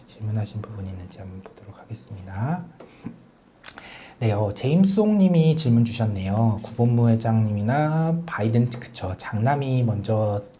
질문하신 부분이 있는지 한번 보도록 하겠습니다. 네, 제임송님이 질문 주셨네요. 구본무 회장님이나 바이든, 그쵸. 장남이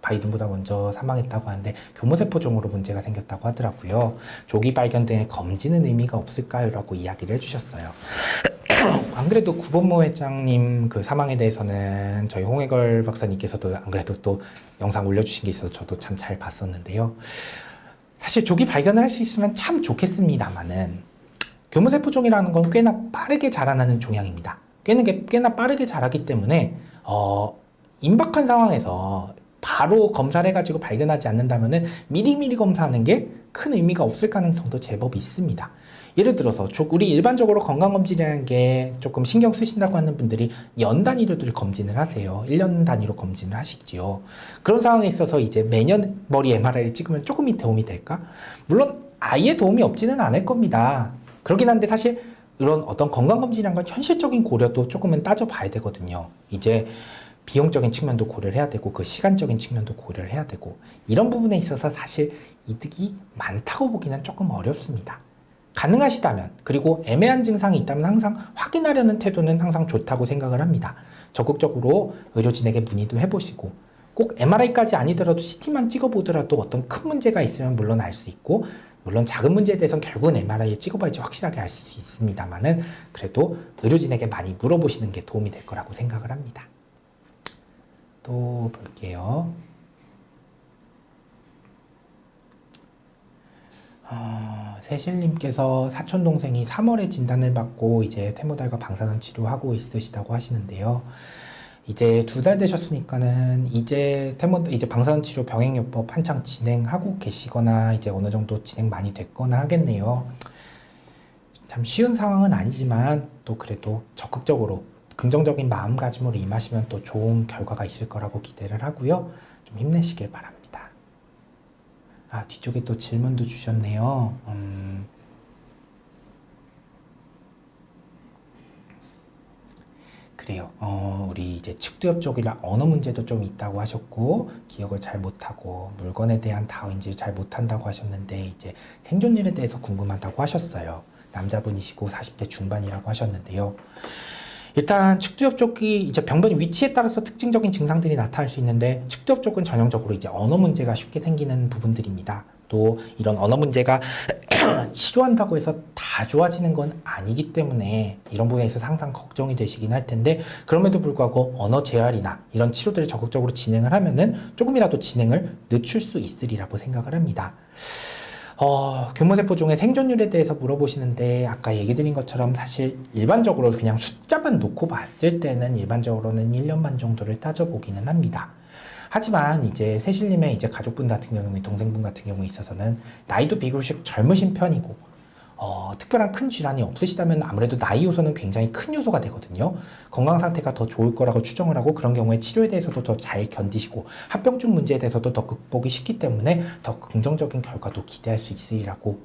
바이든보다 먼저 사망했다고 하는데 교모세포종으로 문제가 생겼다고 하더라고요. 조기 발견 등의 검진은 의미가 없을까요? 라고 이야기를 해주셨어요. 안 그래도 구본모 회장님 그 사망에 대해서는 저희 홍해걸 박사님께서도 안 그래도 또 영상 올려주신 게 있어서 저도 참 잘 봤었는데요. 사실 조기 발견을 할 수 있으면 참 좋겠습니다만은 교무세포종이라는 건 꽤나 빠르게 자라나는 종양입니다. 꽤나 빠르게 자라기 때문에 임박한 상황에서 바로 검사를 해가지고 발견하지 않는다면은 미리미리 검사하는 게 큰 의미가 없을 가능성도 제법 있습니다. 예를 들어서 우리 일반적으로 건강검진이라는 게 조금 신경 쓰신다고 하는 분들이 연 단위로들 검진을 하세요. 1년 단위로 검진을 하시지요. 그런 상황에 있어서 이제 매년 머리 MRI를 찍으면 조금이 도움이 될까? 물론 아예 도움이 없지는 않을 겁니다. 그렇긴 한데 사실 이런 어떤 건강검진이란 건 현실적인 고려도 조금은 따져봐야 되거든요. 이제 비용적인 측면도 고려를 해야 되고 그 시간적인 측면도 고려를 해야 되고 이런 부분에 있어서 사실 이득이 많다고 보기는 조금 어렵습니다. 가능하시다면 그리고 애매한 증상이 있다면 항상 확인하려는 태도는 항상 좋다고 생각을 합니다. 적극적으로 의료진에게 문의도 해보시고 꼭 MRI까지 아니더라도 CT만 찍어보더라도 어떤 큰 문제가 있으면 물론 알 수 있고 물론 작은 문제에 대해서는 결국은 MRI에 찍어봐야지 확실하게 알 수 있습니다만은 그래도 의료진에게 많이 물어보시는 게 도움이 될 거라고 생각을 합니다. 또 볼게요. 세실님께서 사촌동생이 3월에 진단을 받고 이제 태모달과 방사선 치료하고 있으시다고 하시는데요. 이제 2달 되셨으니까는 이제 방사선 치료 병행요법 한창 진행하고 계시거나 이제 어느 정도 진행 많이 됐거나 하겠네요. 참 쉬운 상황은 아니지만 또 그래도 적극적으로 긍정적인 마음가짐으로 임하시면 또 좋은 결과가 있을 거라고 기대를 하고요. 좀 힘내시길 바랍니다. 뒤쪽에 또 질문도 주셨네요. 그래요. 우리 이제 측두엽 쪽이라 언어 문제도 좀 있다고 하셨고, 기억을 잘 못하고, 물건에 대한 다인지 잘 못한다고 하셨는데, 이제 생존율에 대해서 궁금하다고 하셨어요. 남자분이시고 40대 중반이라고 하셨는데요. 일단 측두엽 쪽이 이제 병변 위치에 따라서 특징적인 증상들이 나타날 수 있는데 측두엽 쪽은 전형적으로 이제 언어 문제가 쉽게 생기는 부분들입니다. 또 이런 언어 문제가 치료한다고 해서 다 좋아지는 건 아니기 때문에 이런 부분에 있어서 항상 걱정이 되시긴 할 텐데 그럼에도 불구하고 언어 재활이나 이런 치료들을 적극적으로 진행을 하면은 조금이라도 진행을 늦출 수 있으리라고 생각을 합니다. 교모세포종의 생존율에 대해서 물어보시는데 아까 얘기 드린 것처럼 사실 일반적으로 그냥 숫자만 놓고 봤을 때는 일반적으로는 1년 반 정도를 따져보기는 합니다. 하지만 이제 세실님의 이제 가족분 같은 경우에 동생분 같은 경우에 있어서는 나이도 비교적 젊으신 편이고 특별한 큰 질환이 없으시다면 아무래도 나이 요소는 굉장히 큰 요소가 되거든요. 건강 상태가 더 좋을 거라고 추정을 하고 그런 경우에 치료에 대해서도 더 잘 견디시고 합병증 문제에 대해서도 더 극복이 쉽기 때문에 더 긍정적인 결과도 기대할 수 있으리라고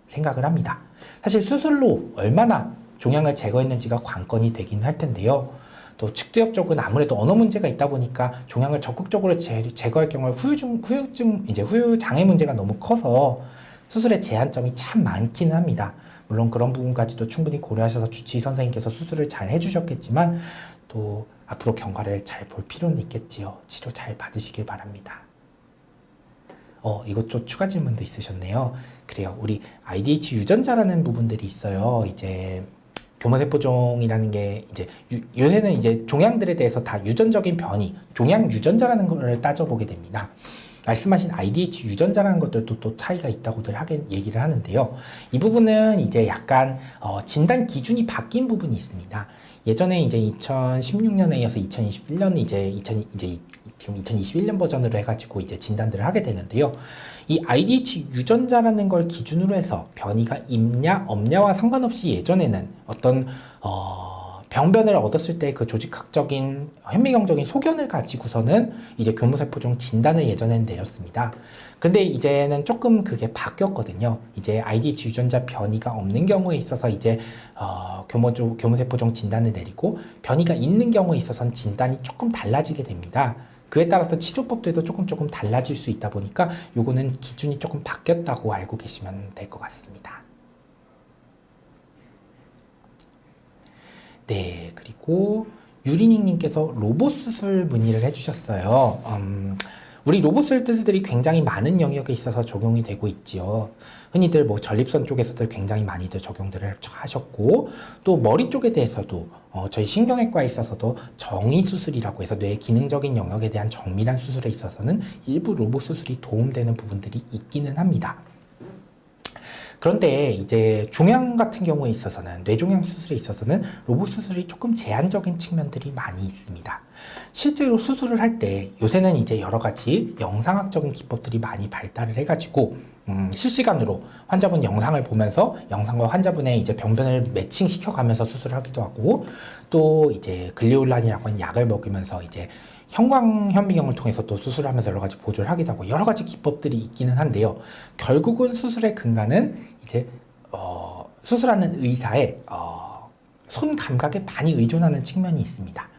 생각을 합니다. 사실 수술로 얼마나 종양을 제거했는지가 관건이 되긴 할 텐데요. 또 측두엽 쪽은 아무래도 언어 문제가 있다 보니까 종양을 적극적으로 제거할 경우에 후유 장애 문제가 너무 커서 수술의 제한점이 참 많기는 합니다. 물론 그런 부분까지도 충분히 고려하셔서 주치의 선생님께서 수술을 잘 해주셨겠지만 또 앞으로 경과를 잘 볼 필요는 있겠지요. 치료 잘 받으시길 바랍니다. 이것 좀 추가 질문도 있으셨네요. 그래요. 우리 IDH 유전자라는 부분들이 있어요. 이제 교모세포종이라는 게 이제 요새는 이제 종양들에 대해서 다 유전적인 변이, 종양 유전자라는 걸 따져보게 됩니다. 말씀하신 IDH 유전자라는 것들도 또 차이가 있다고들 얘기를 하는데요. 이 부분은 이제 약간 진단 기준이 바뀐 부분이 있습니다. 예전에 이제 2016년에 이어서 2021년 지금 2021년 버전으로 해가지고 이제 진단들을 하게 되는데요. 이 IDH 유전자라는 걸 기준으로 해서 변이가 있냐 없냐와 상관없이 예전에는 어떤 병변을 얻었을 때 그 조직학적인 현미경적인 소견을 가지고서는 이제 교모세포종 진단을 예전에는 내렸습니다. 근데 이제는 조금 그게 바뀌었거든요. 이제 IDH 유전자 변이가 없는 경우에 있어서 이제 교모세포종 진단을 내리고 변이가 있는 경우에 있어서는 진단이 조금 달라지게 됩니다. 그에 따라서 치료법들도 조금 달라질 수 있다 보니까 요거는 기준이 조금 바뀌었다고 알고 계시면 될 것 같습니다. 네, 그리고 유리닝님께서 로봇 수술 문의를 해주셨어요. 우리 로봇 수술들이 굉장히 많은 영역에 있어서 적용이 되고 있지요. 흔히들 뭐 전립선 쪽에서도 굉장히 많이들 적용들을 하셨고, 또 머리 쪽에 대해서도 저희 신경외과에 있어서도 정의 수술이라고 해서 뇌의 기능적인 영역에 대한 정밀한 수술에 있어서는 일부 로봇 수술이 도움되는 부분들이 있기는 합니다. 그런데 이제 종양 같은 경우에 있어서는, 뇌종양 수술에 있어서는 로봇 수술이 조금 제한적인 측면들이 많이 있습니다. 실제로 수술을 할 때 요새는 이제 여러 가지 영상학적인 기법들이 많이 발달을 해가지고 실시간으로 환자분 영상을 보면서 영상과 환자분의 이제 병변을 매칭시켜 가면서 수술을 하기도 하고, 또 이제 글리올란이라고 하는 약을 먹이면서 이제 형광현미경을 통해서 또 수술하면서 여러 가지 보조를 하기도 하고, 여러 가지 기법들이 있기는 한데요. 결국은 수술의 근간은 이제 수술하는 의사의 손 감각에 많이 의존하는 측면이 있습니다.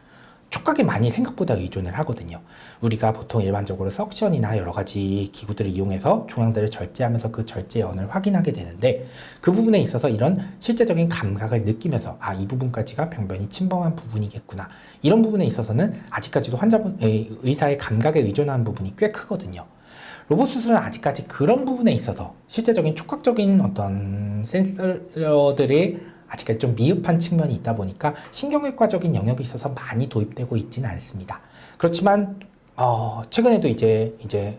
촉각에 많이 생각보다 의존을 하거든요. 우리가 보통 일반적으로 석션이나 여러 가지 기구들을 이용해서 종양들을 절제하면서 그 절제연을 확인하게 되는데, 그 부분에 있어서 이런 실제적인 감각을 느끼면서 이 부분까지가 병변이 침범한 부분이겠구나, 이런 부분에 있어서는 아직까지도 환자분의 의사의 감각에 의존하는 부분이 꽤 크거든요. 로봇 수술은 아직까지 그런 부분에 있어서 실제적인 촉각적인 어떤 센서들의 아직까지 좀 미흡한 측면이 있다 보니까 신경외과적인 영역에 있어서 많이 도입되고 있지는 않습니다. 그렇지만 최근에도 이제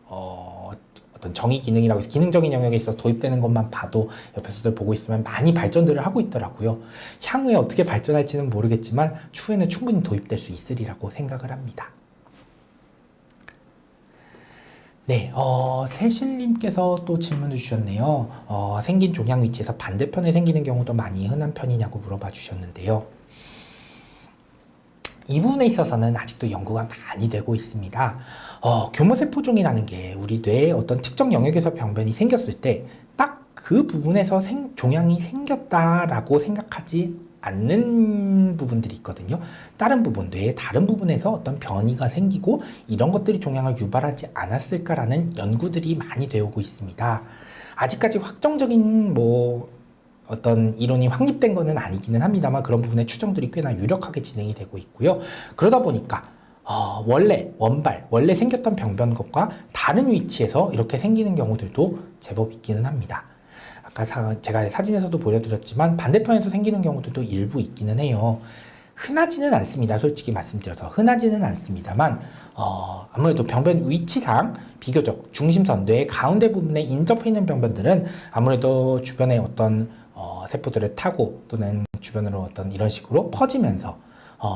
어떤 정의 기능이라고 해서 기능적인 영역에 있어서 도입되는 것만 봐도 옆에서들 보고 있으면 많이 발전들을 하고 있더라고요. 향후에 어떻게 발전할지는 모르겠지만 추후에는 충분히 도입될 수 있으리라고 생각을 합니다. 네, 세실님께서 또 질문을 주셨네요. 생긴 종양 위치에서 반대편에 생기는 경우도 많이 흔한 편이냐고 물어봐 주셨는데요. 이 부분에 있어서는 아직도 연구가 많이 되고 있습니다. 교모세포종이라는 게 우리 뇌의 어떤 특정 영역에서 병변이 생겼을 때 딱 그 부분에서 종양이 생겼다라고 생각하지 않는 부분들이 있거든요. 다른 부분, 뇌의 다른 부분에서 어떤 변이가 생기고 이런 것들이 종양을 유발하지 않았을까라는 연구들이 많이 되어오고 있습니다. 아직까지 확정적인 어떤 이론이 확립된 것은 아니기는 합니다만, 그런 부분의 추정들이 꽤나 유력하게 진행이 되고 있고요. 그러다 보니까 원래 생겼던 병변과 다른 위치에서 이렇게 생기는 경우들도 제법 있기는 합니다. 아까 제가 사진에서도 보여드렸지만 반대편에서 생기는 경우들도 일부 있기는 해요. 흔하지는 않습니다. 솔직히 말씀드려서 흔하지는 않습니다만 아무래도 병변 위치상 비교적 중심선, 뇌의 가운데 부분에 인접해 있는 병변들은 아무래도 주변의 어떤 세포들을 타고 또는 주변으로 어떤 이런 식으로 퍼지면서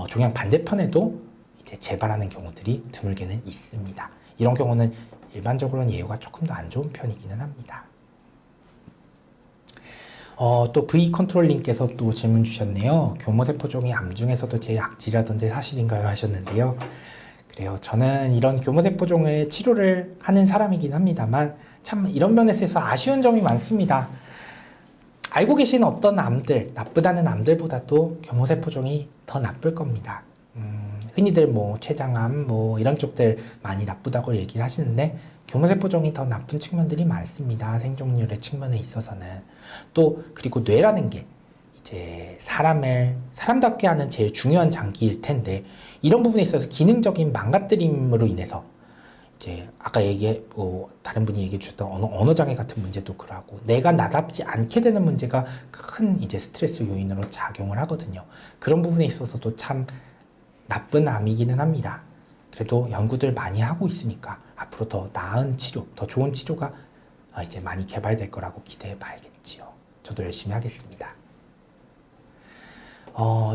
종양 반대편에도 이제 재발하는 경우들이 드물게는 있습니다. 이런 경우는 일반적으로는 예후가 조금 더 안 좋은 편이기는 합니다. 또 V컨트롤님께서 또 질문 주셨네요. 교모세포종이 암 중에서도 제일 악질하던데 사실인가요? 하셨는데요. 그래요. 저는 이런 교모세포종의 치료를 하는 사람이긴 합니다만 참 이런 면에서 아쉬운 점이 많습니다. 알고 계신 어떤 암들, 나쁘다는 암들보다도 교모세포종이 더 나쁠 겁니다. 흔히들 췌장암 이런 쪽들 많이 나쁘다고 얘기를 하시는데 교모세포종이 더 나쁜 측면들이 많습니다. 생존율의 측면에 있어서는. 또 그리고 뇌라는 게 이제 사람답게 하는 제일 중요한 장기일 텐데, 이런 부분에 있어서 기능적인 망가뜨림으로 인해서 이제 아까 다른 분이 얘기해 주셨던 언어장애 같은 문제도 그러고, 내가 나답지 않게 되는 문제가 큰 이제 스트레스 요인으로 작용을 하거든요. 그런 부분에 있어서도 참 나쁜 암이기는 합니다. 그래도 연구들 많이 하고 있으니까 앞으로 더 나은 치료, 더 좋은 치료가 이제 많이 개발될 거라고 기대해 봐야겠지요. 저도 열심히 하겠습니다.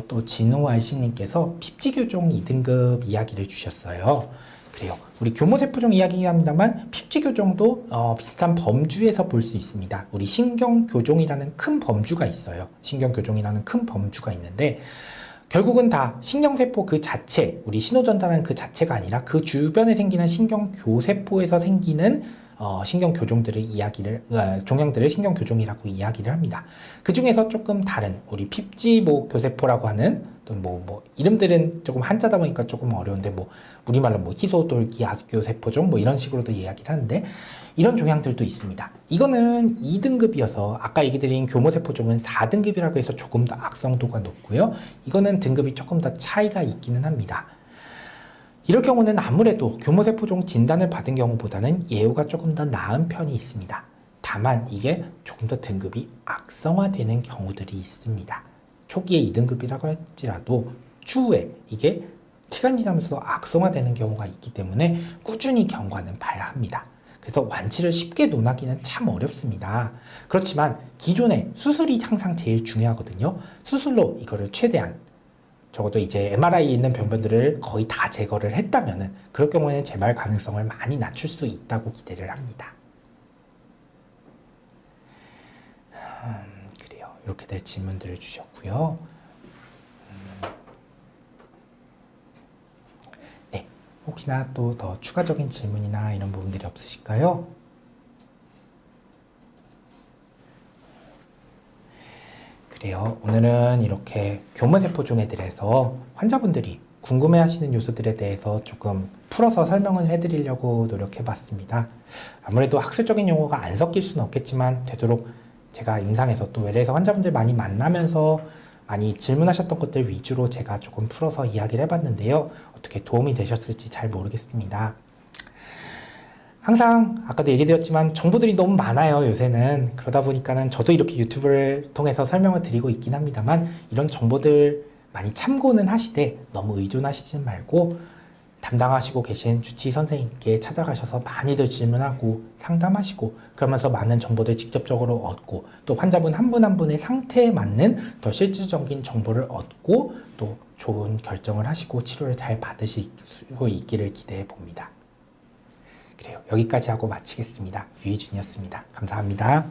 또 진호RC님께서 핍지교종 2등급 이야기를 주셨어요. 그래요. 우리 교모세포종 이야기긴 합니다만 핍지교종도 비슷한 범주에서 볼 수 있습니다. 우리 신경교종이라는 큰 범주가 있어요. 신경교종이라는 큰 범주가 있는데, 결국은 다 신경세포 그 자체, 우리 신호전달하는 그 자체가 아니라 그 주변에 생기는 신경교세포에서 생기는 신경 교종들을 종양들을 신경 교종이라고 이야기를 합니다. 그 중에서 조금 다른 우리 핍지 교세포라고 하는 또 이름들은 조금 한자다 보니까 조금 어려운데 우리말로 희소돌기 아교세포종 이런 식으로도 이야기를 하는데 이런 종양들도 있습니다. 이거는 2등급이어서 아까 얘기 드린 교모세포종은 4등급이라고 해서 조금 더 악성도가 높고요. 이거는 등급이 조금 더 차이가 있기는 합니다. 이럴 경우는 아무래도 교모세포종 진단을 받은 경우보다는 예후가 조금 더 나은 편이 있습니다. 다만 이게 조금 더 등급이 악성화되는 경우들이 있습니다. 초기에 2등급이라고 할지라도 추후에 이게 시간이 지나면서 악성화되는 경우가 있기 때문에 꾸준히 경과는 봐야 합니다. 그래서 완치를 쉽게 논하기는 참 어렵습니다. 그렇지만 기존에 수술이 항상 제일 중요하거든요. 수술로 이거를 최대한 적어도 이제 MRI에 있는 병변들을 거의 다 제거를 했다면은 그럴 경우에는 재발 가능성을 많이 낮출 수 있다고 기대를 합니다. 그래요. 이렇게들 질문들을 주셨고요. 네, 혹시나 또 더 추가적인 질문이나 이런 부분들이 없으실까요? 그래요. 오늘은 이렇게 교모세포종에 대해서 환자분들이 궁금해하시는 요소들에 대해서 조금 풀어서 설명을 해드리려고 노력해봤습니다. 아무래도 학술적인 용어가 안 섞일 수는 없겠지만 되도록 제가 임상에서 또 외래에서 환자분들 많이 만나면서 많이 질문하셨던 것들 위주로 제가 조금 풀어서 이야기를 해봤는데요. 어떻게 도움이 되셨을지 잘 모르겠습니다. 항상 아까도 얘기드렸지만 정보들이 너무 많아요, 요새는. 그러다 보니까는 저도 이렇게 유튜브를 통해서 설명을 드리고 있긴 합니다만 이런 정보들 많이 참고는 하시되 너무 의존하시지 말고 담당하시고 계신 주치의 선생님께 찾아가셔서 많이들 질문하고 상담하시고 그러면서 많은 정보들 직접적으로 얻고 또 환자분 한 분 한 분의 상태에 맞는 더 실질적인 정보를 얻고 또 좋은 결정을 하시고 치료를 잘 받으실 수 있기를 기대해 봅니다. 그래요. 여기까지 하고 마치겠습니다. 유희준이었습니다. 감사합니다.